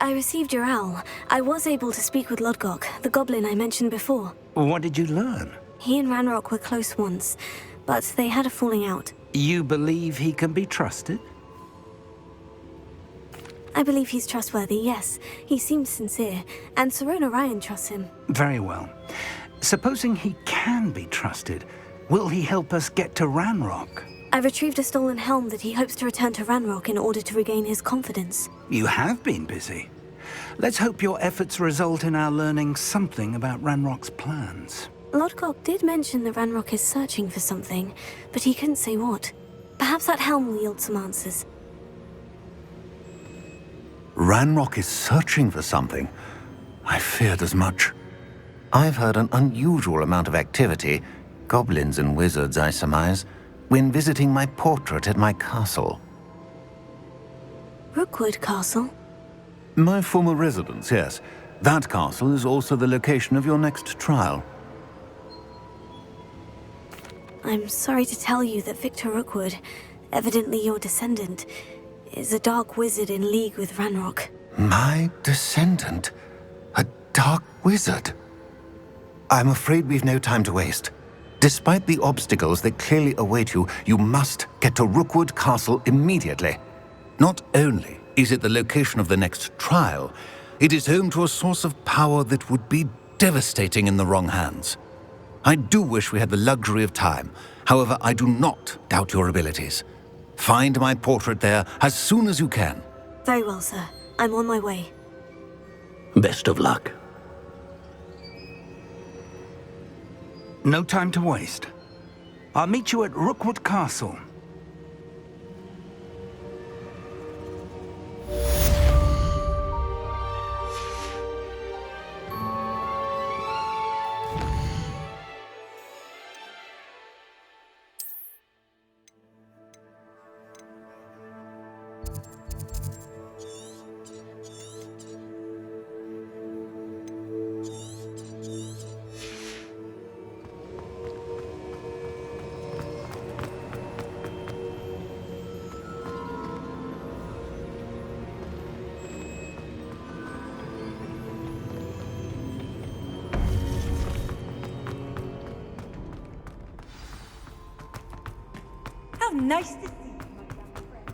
I received your owl. I was able to speak with Lodgok, the goblin I mentioned before. What did you learn? He and Ranrock were close once, but they had a falling out. You believe he can be trusted? I believe he's trustworthy, yes. He seems sincere, and Serona Ryan trusts him. Very well. Supposing he can be trusted, will he help us get to Ranrock? I retrieved a stolen helm that he hopes to return to Ranrock in order to regain his confidence. You have been busy. Let's hope your efforts result in our learning something about Ranrock's plans. Lodgok did mention that Ranrock is searching for something, but he couldn't say what. Perhaps that helm will yield some answers. Ranrock is searching for something? I feared as much. I've heard an unusual amount of activity, goblins and wizards, I surmise, when visiting my portrait at my castle. Rookwood Castle? My former residence, yes. That castle is also the location of your next trial. I'm sorry to tell you that Victor Rookwood, evidently your descendant, is a dark wizard in league with Ranrock. My descendant? A dark wizard? I'm afraid we've no time to waste. Despite the obstacles that clearly await you, you must get to Rookwood Castle immediately. Not only is it the location of the next trial, it is home to a source of power that would be devastating in the wrong hands. I do wish we had the luxury of time. However, I do not doubt your abilities. Find my portrait there as soon as you can. Very well, sir. I'm on my way. Best of luck. No time to waste. I'll meet you at Rookwood Castle. How nice to see you, my young friend.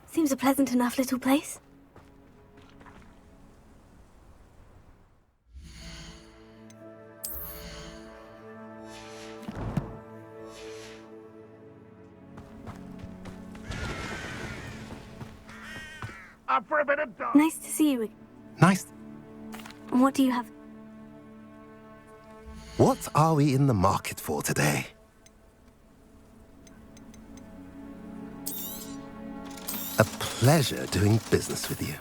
Seems a pleasant enough little place. For a bit of dog. Nice to see you. Nice. What do you have? What are we in the market for today? A pleasure doing business with you.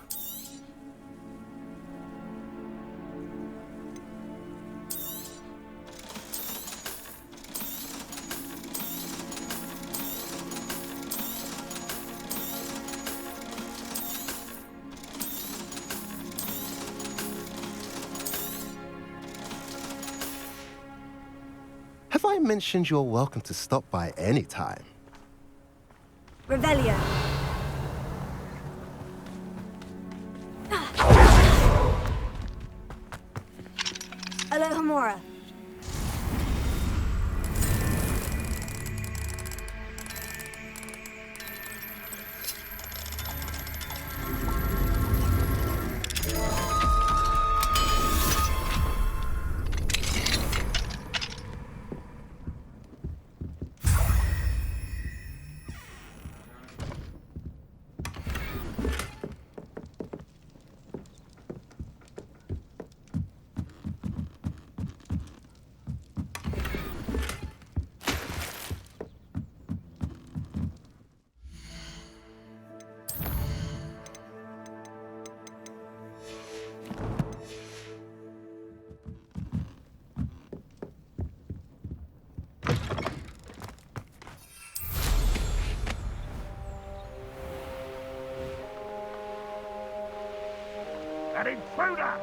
Have I mentioned you're welcome to stop by any time? Revelio. Alohomora. An intruder!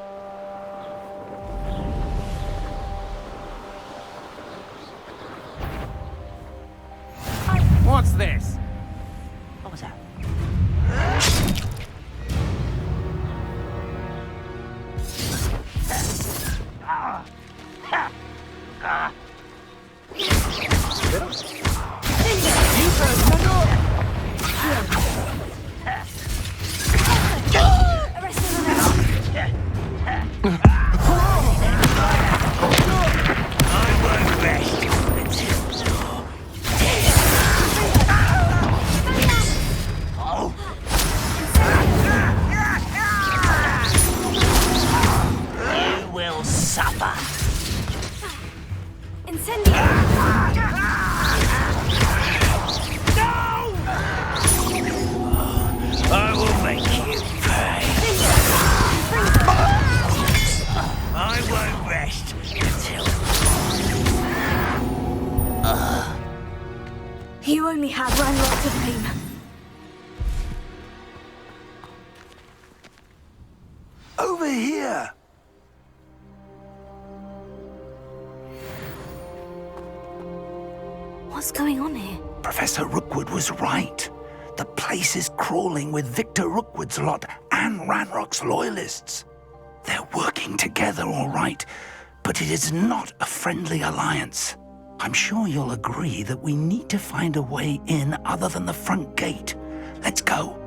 What's this? What was that? You will suffer! Incendio! I will make you pay! I won't rest until... You only have Ranrock to blame. Over here! What's going on here? Professor Rookwood was right. The place is crawling with Victor Rookwood's lot and Ranrock's loyalists. They're working together, all right, but it is not a friendly alliance. I'm sure you'll agree that we need to find a way in other than the front gate. Let's go.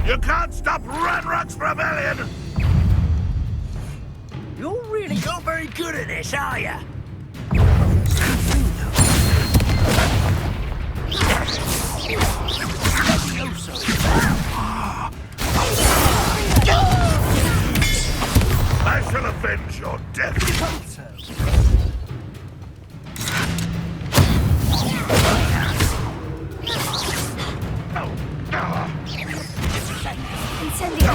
You can't stop Ranrock's rebellion! You're really not very good at this, are you? I shall avenge your death. Incendio!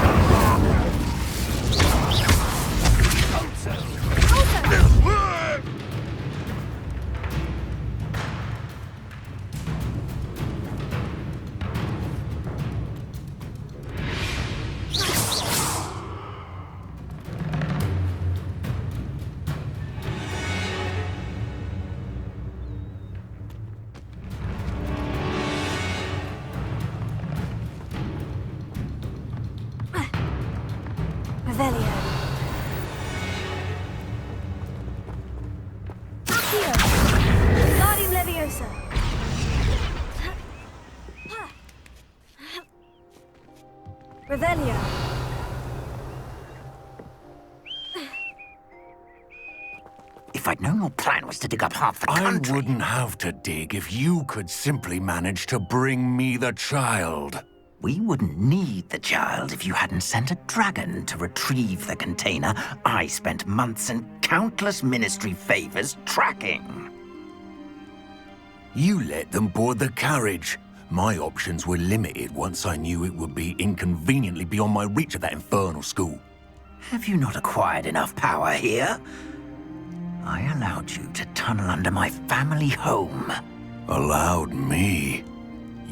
Revelio. Accio! Guardium Leviosa! Revelio. If I'd known your plan was to dig up half the country... I wouldn't have to dig if you could simply manage to bring me the child. We wouldn't need the child if you hadn't sent a dragon to retrieve the container I spent months and countless ministry favors tracking. You let them board the carriage. My options were limited once I knew it would be inconveniently beyond my reach at that infernal school. Have you not acquired enough power here? I allowed you to tunnel under my family home. Allowed me?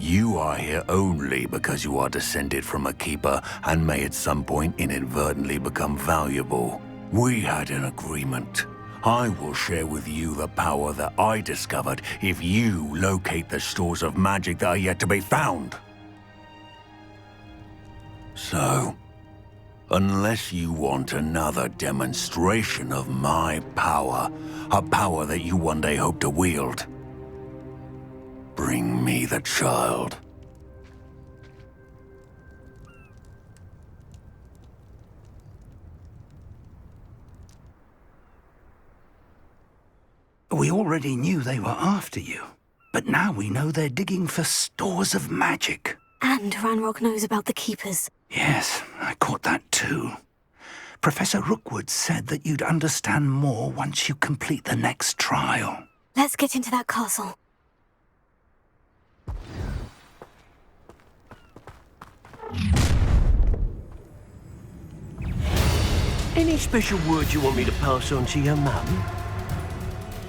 You are here only because you are descended from a keeper and may at some point inadvertently become valuable. We had an agreement. I will share with you the power that I discovered if you locate the stores of magic that are yet to be found. So, unless you want another demonstration of my power, a power that you one day hope to wield, bring me the child. We already knew they were after you, but now we know they're digging for stores of magic. And Ranrock knows about the Keepers. Yes, I caught that too. Professor Rookwood said that you'd understand more once you complete the next trial. Let's get into that castle. Any special word you want me to pass on to your mum?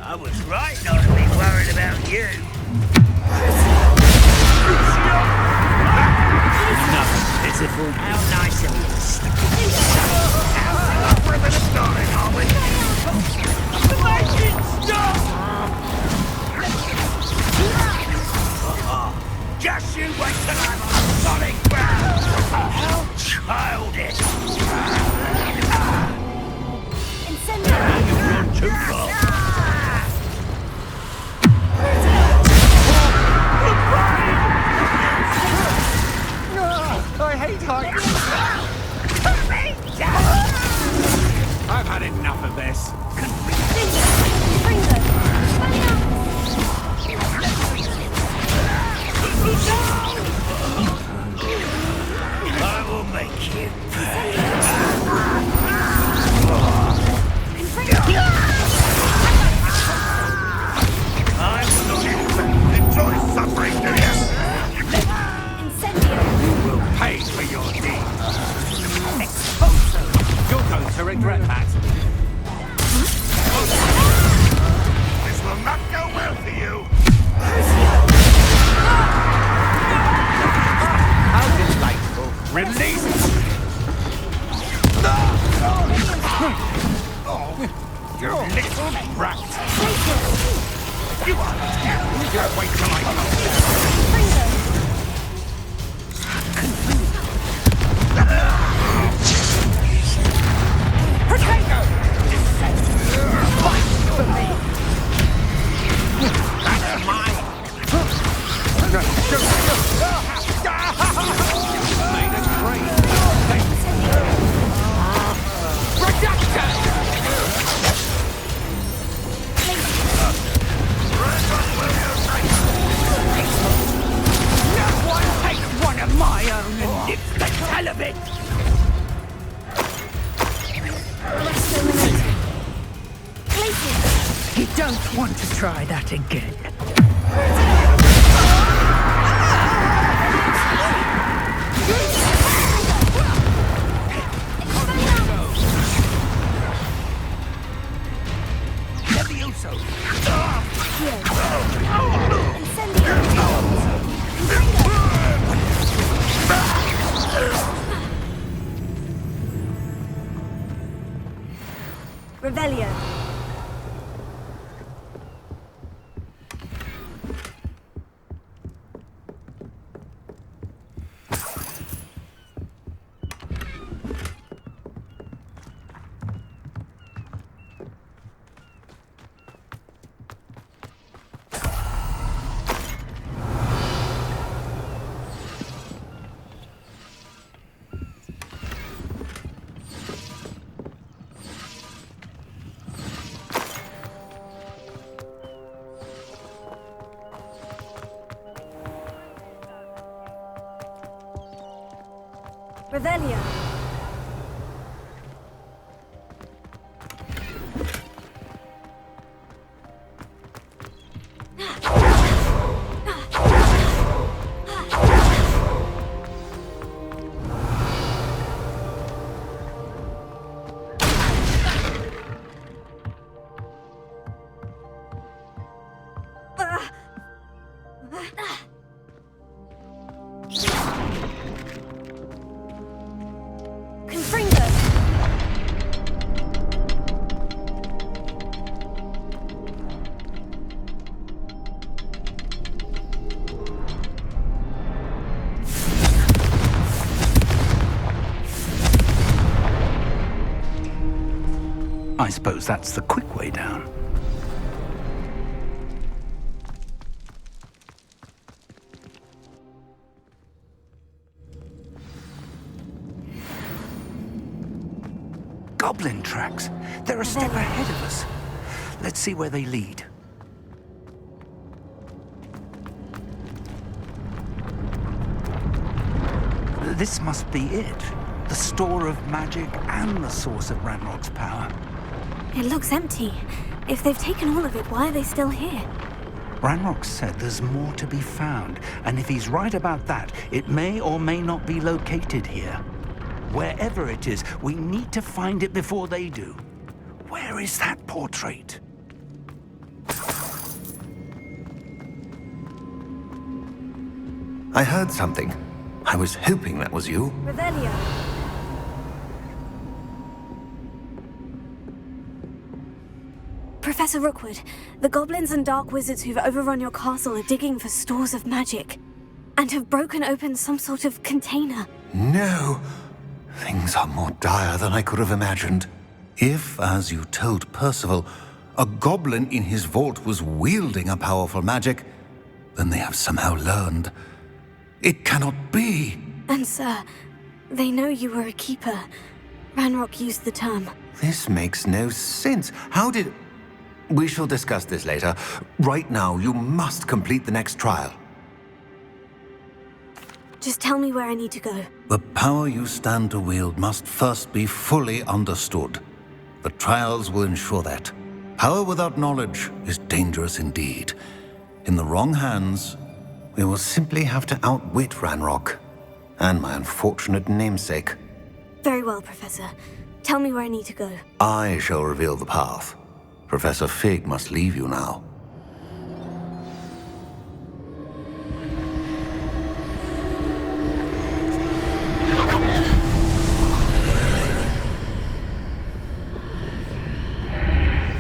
I was right not to be worried about you. Enough, pitiful. How nice of you to stick with us. We're the starting, aren't we? Just you wait till I'm on solid ground. How childish. You've gone too far. I hate heights. I've had enough of this. I will make you I will enjoy suffering, do you? You will pay for your deeds. You're going to regret that. This will not go well for you. How delightful. Release it. You little brat. You are terrible. Just wait till I come. Potato! Fight for me! That's mine! Made a great reduction! No one takes one of my own and lives the tell of it! You don't want to try that again. Revelio. Revelio. I suppose that's the quick way down. Goblin tracks. They're a step ahead of us. Let's see where they lead. This must be it. The store of magic and the source of Ranrock's power. It looks empty. If they've taken all of it, why are they still here? Ranrock said there's more to be found, and if he's right about that, it may or may not be located here. Wherever it is, we need to find it before they do. Where is that portrait? I heard something. I was hoping that was you. Revelio. Professor Rookwood, the goblins and dark wizards who've overrun your castle are digging for stores of magic and have broken open some sort of container. No. Things are more dire than I could have imagined. If, as you told Percival, a goblin in his vault was wielding a powerful magic, then they have somehow learned. It cannot be! And sir, they know you were a keeper. Ranrock used the term. This makes no sense. How did... We shall discuss this later. Right now, you must complete the next trial. Just tell me where I need to go. The power you stand to wield must first be fully understood. The trials will ensure that. Power without knowledge is dangerous indeed. In the wrong hands, we will simply have to outwit Ranrock and my unfortunate namesake. Very well, Professor. Tell me where I need to go. I shall reveal the path. Professor Fig must leave you now.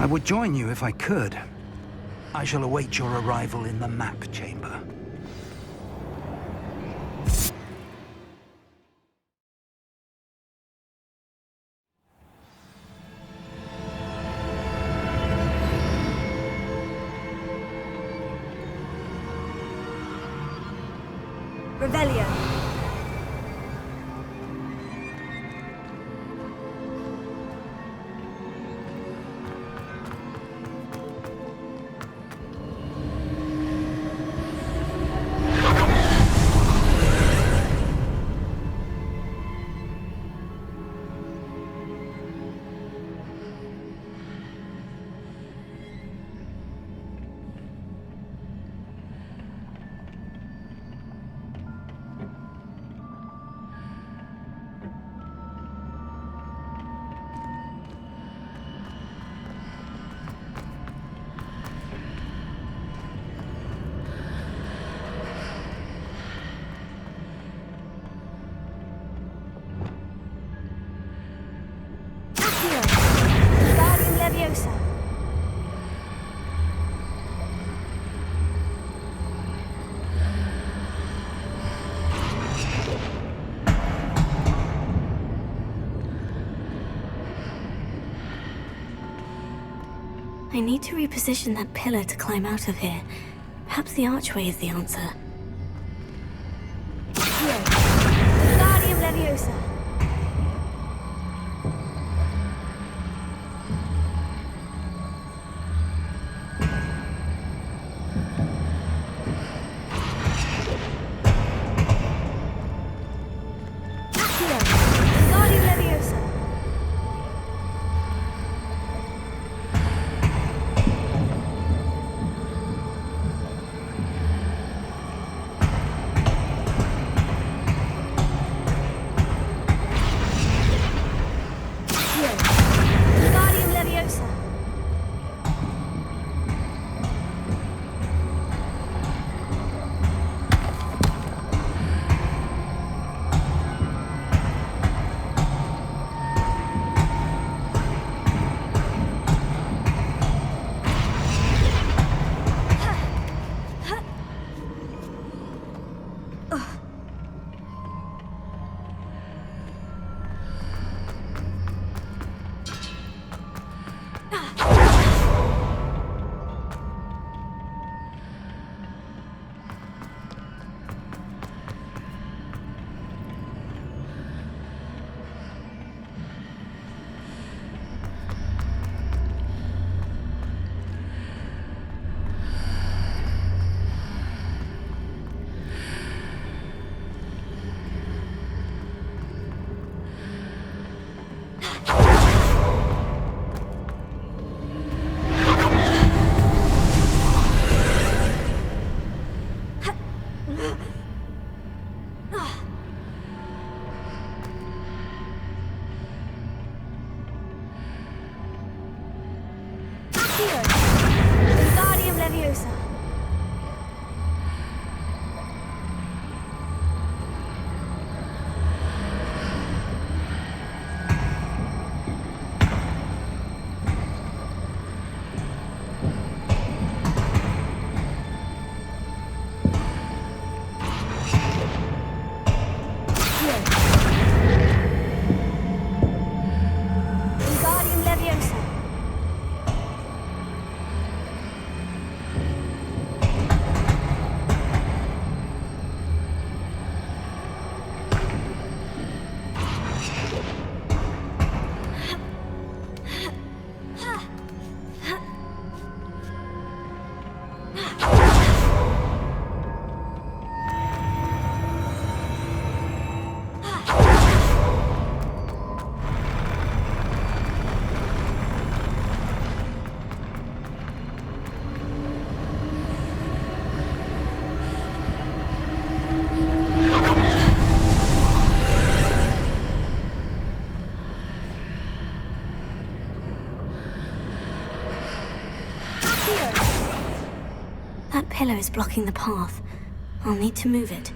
I would join you if I could. I shall await your arrival in the map chamber. Revelio. Leviosa. I need to reposition that pillar to climb out of here. Perhaps the archway is the answer. Here. Guardian Leviosa. Accio! Wingardium Leviosa! Wingardium Leviosa! That pillar is blocking the path. I'll need to move it.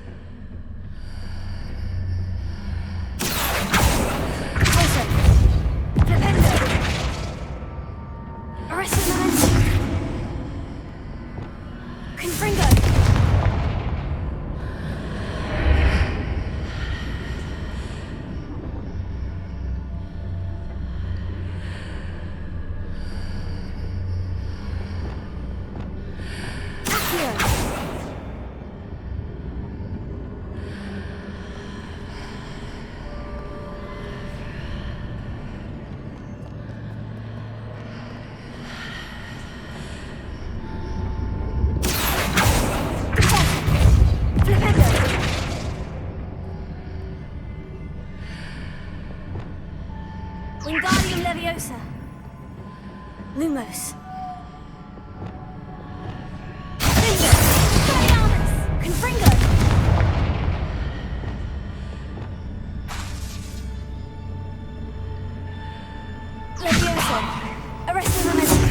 Closer! Flipendo! Arrested momentum! Confringo! Wingardium Leviosa. Lumos. Confringo. Confringo. Leviosa. Arresting momentum.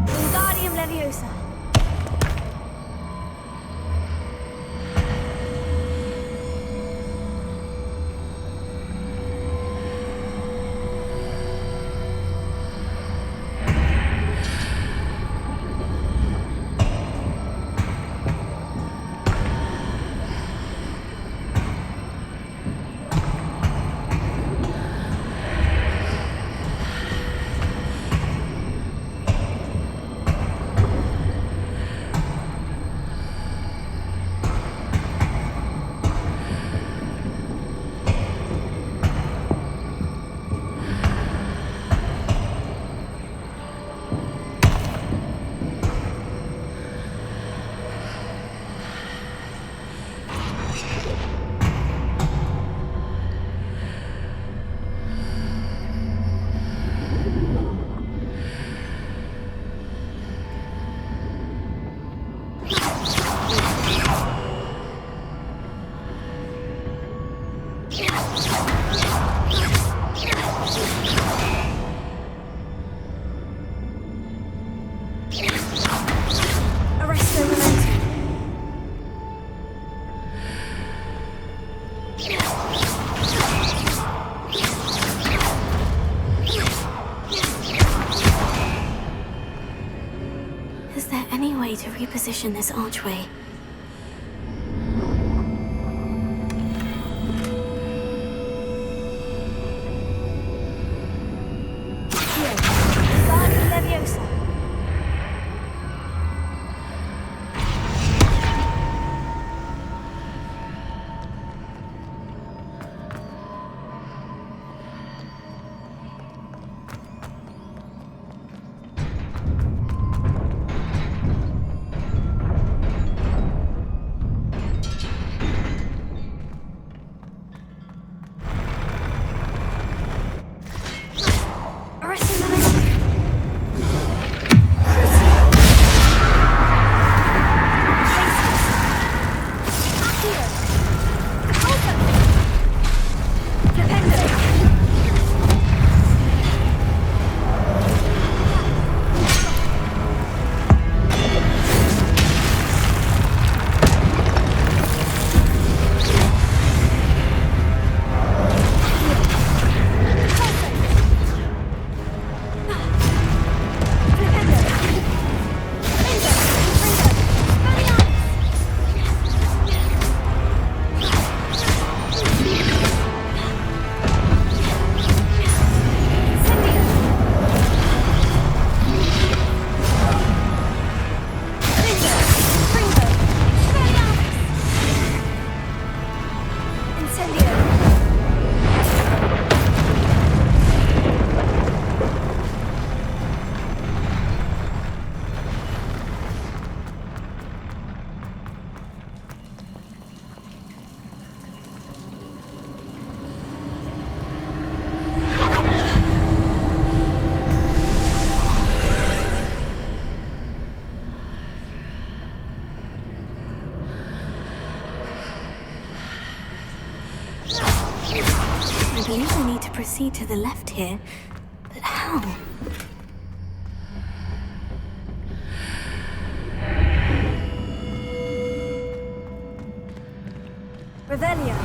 Wingardium Leviosa. Arresto momentum. Is there any way to reposition this archway? Wingardium Leviosa. proceed to the left here, but how? Revelio.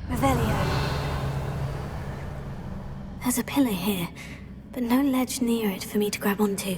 Revelio. There's a pillar here, but no ledge near it for me to grab onto.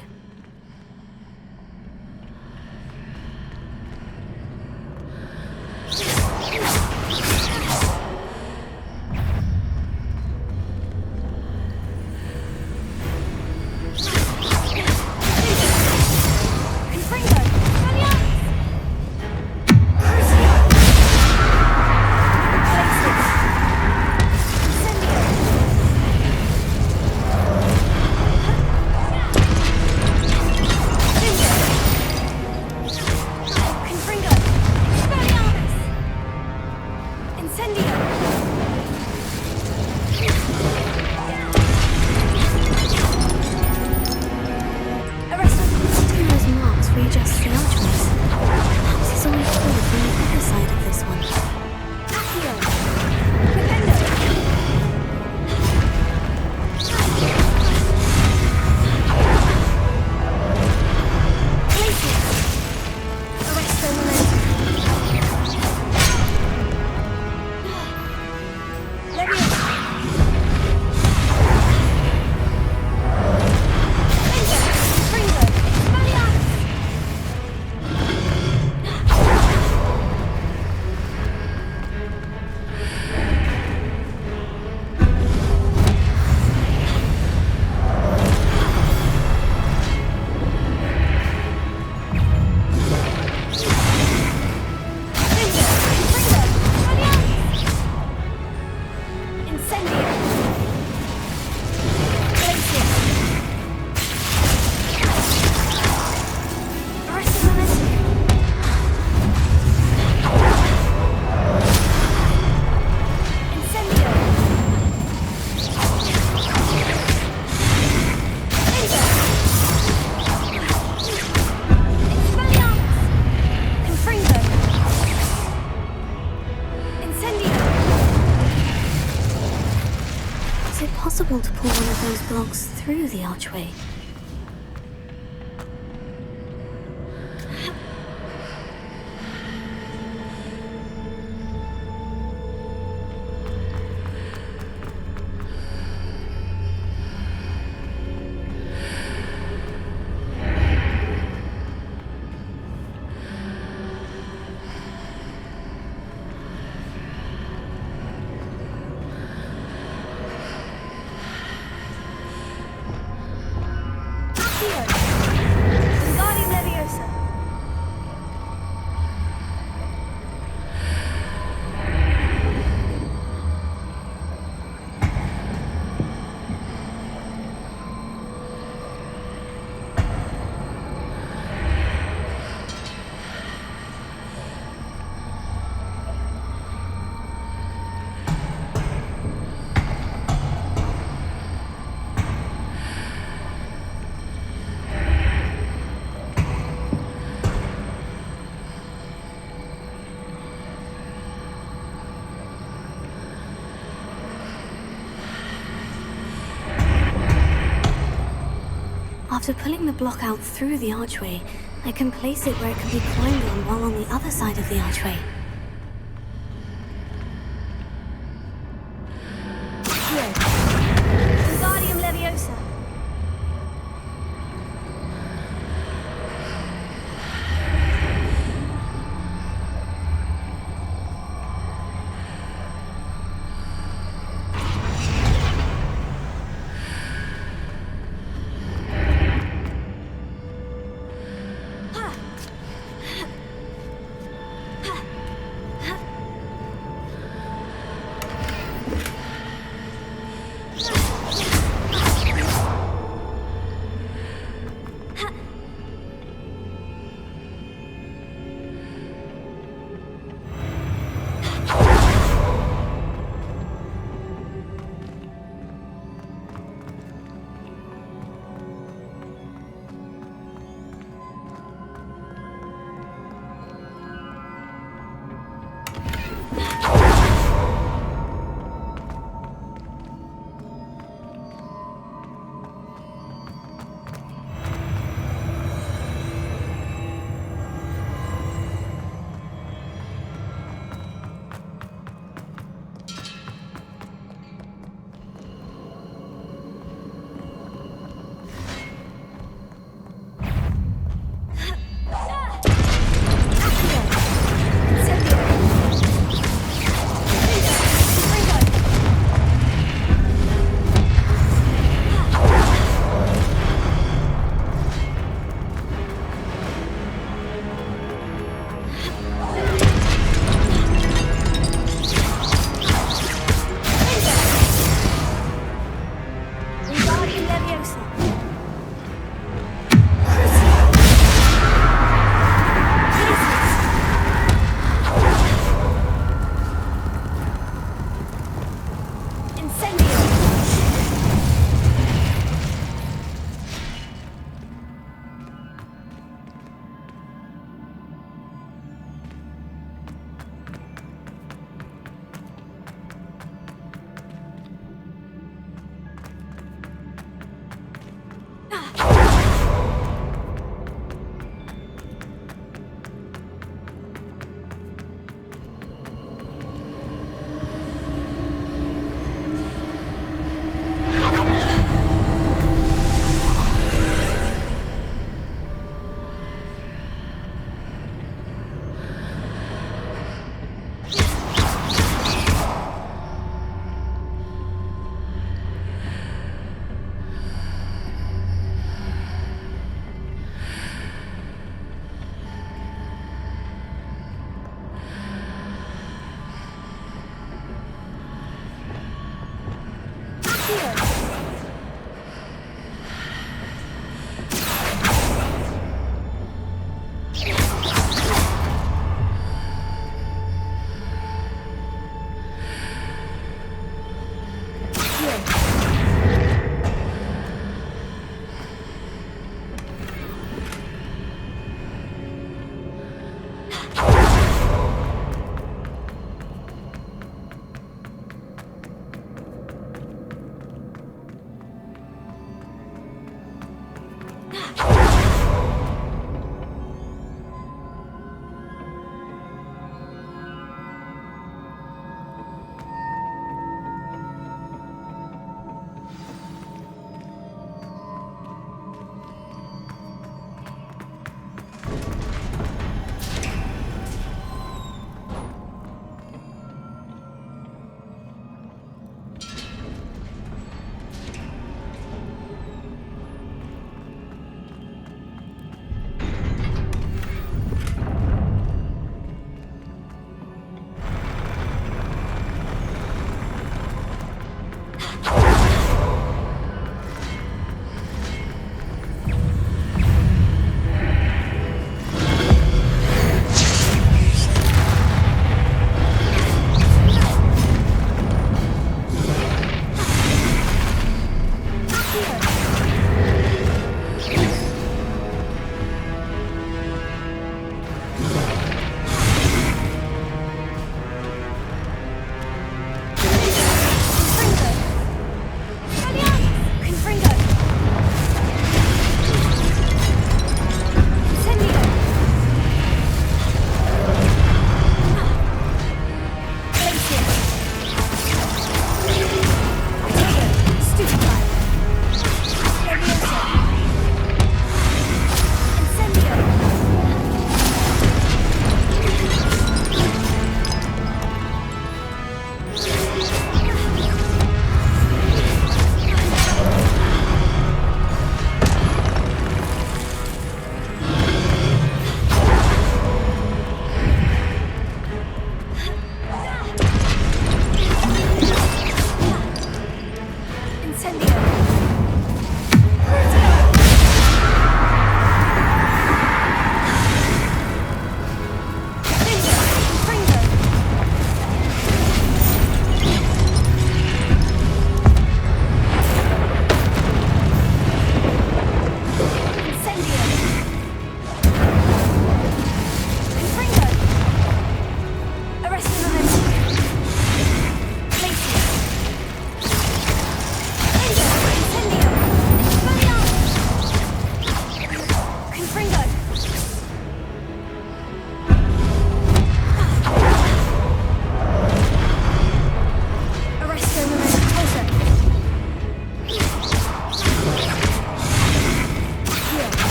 Possible to pull one of those blocks through the archway. After pulling the block out through the archway, I can place it where it can be climbed on while on the other side of the archway. Wingardium Leviosa.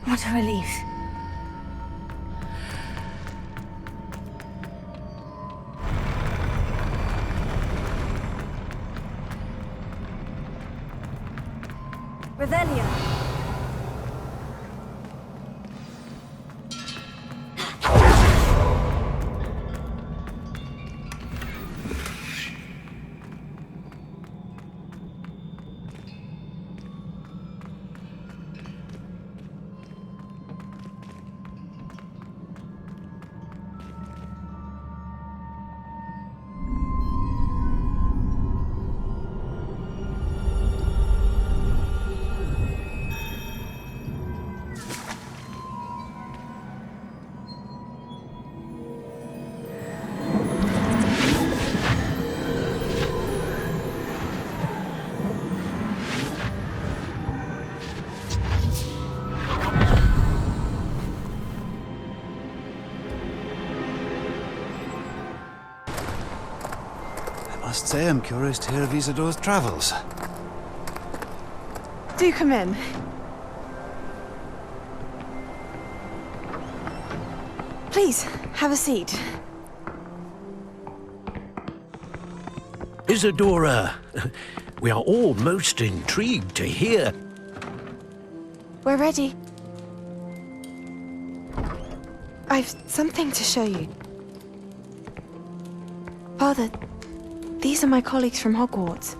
What a relief. Revelio. I must say I'm curious to hear of Isadore's travels. Do come in. Please, have a seat. Isadora, we are all most intrigued to hear. We're ready. I've something to show you. Father, these are my colleagues from Hogwarts.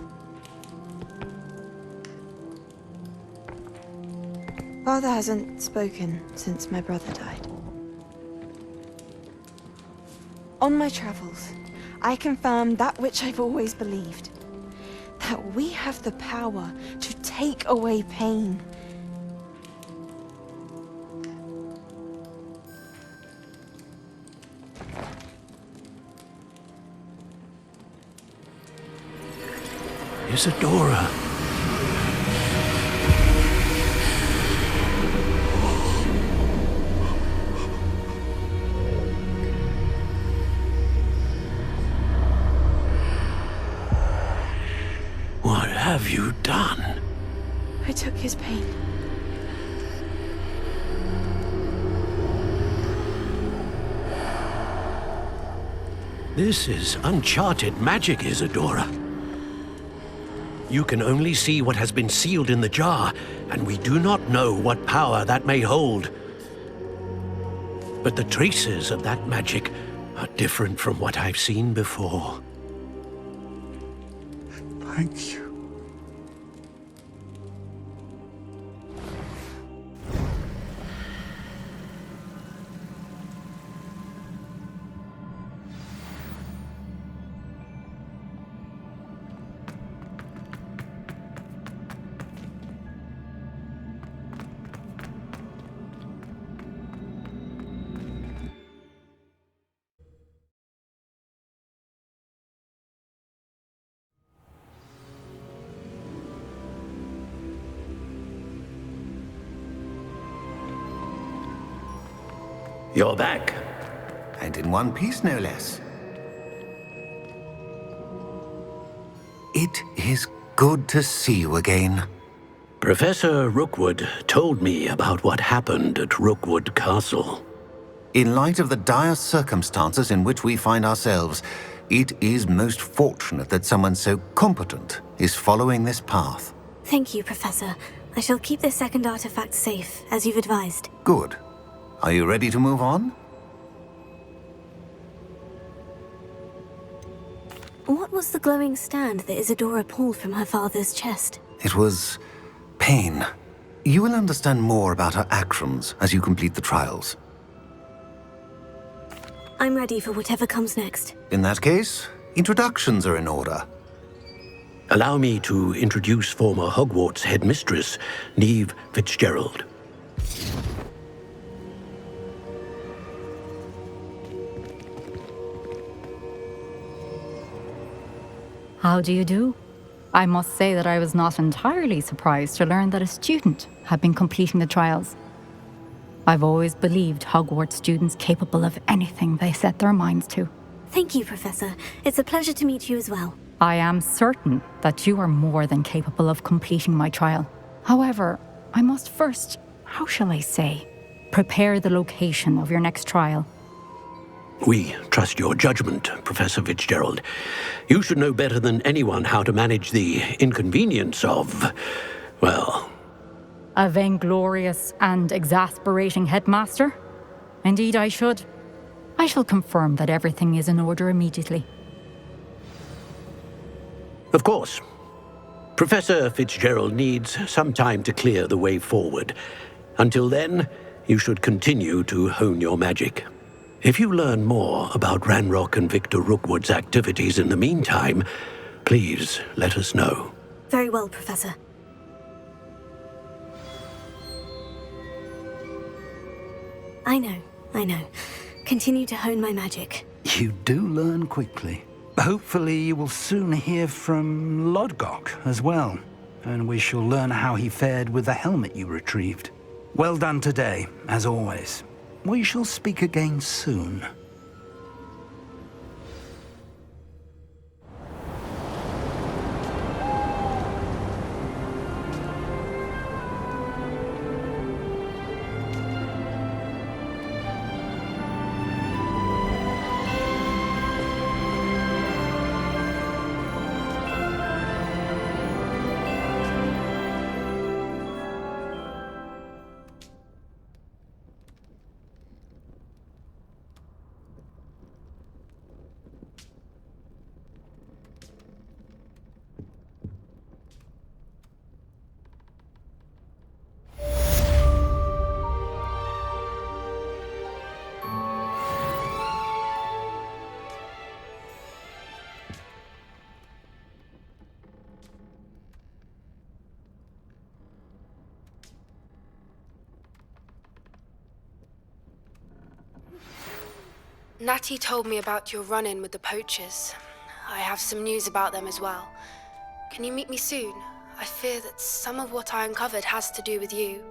Father hasn't spoken since my brother died. On my travels, I confirmed that which I've always believed. That we have the power to take away pain. Isadora. What have you done? I took his pain. This is uncharted magic, Isadora. You can only see what has been sealed in the jar, and we do not know what power that may hold. But the traces of that magic are different from what I've seen before. Thank you. You're back. And in one piece, no less. It is good to see you again. Professor Rookwood told me about what happened at Rookwood Castle. In light of the dire circumstances in which we find ourselves, it is most fortunate that someone so competent is following this path. Thank you, Professor. I shall keep this second artifact safe, as you've advised. Good. Are you ready to move on? What was the glowing stand that Isadora pulled from her father's chest? It was pain. You will understand more about her actions as you complete the trials. I'm ready for whatever comes next. In that case, introductions are in order. Allow me to introduce former Hogwarts headmistress, Neve Fitzgerald. How do you do? I must say that I was not entirely surprised to learn that a student had been completing the trials. I've always believed Hogwarts students capable of anything they set their minds to. Thank you, Professor. It's a pleasure to meet you as well. I am certain that you are more than capable of completing my trial. However, I must first how shall I say, prepare the location of your next trial. We trust your judgment, Professor Fitzgerald. You should know better than anyone how to manage the inconvenience of, well... A vainglorious and exasperating headmaster? Indeed I should. I shall confirm that everything is in order immediately. Of course. Professor Fitzgerald needs some time to clear the way forward. Until then, you should continue to hone your magic. If you learn more about Ranrock and Victor Rookwood's activities in the meantime, please let us know. Very well, Professor. I know. Continue to hone my magic. You do learn quickly. Hopefully you will soon hear from Lodgok as well, and we shall learn how he fared with the helmet you retrieved. Well done today, as always. We shall speak again soon. Natty told me about your run-in with the poachers. I have some news about them as well. Can you meet me soon? I fear that some of what I uncovered has to do with you.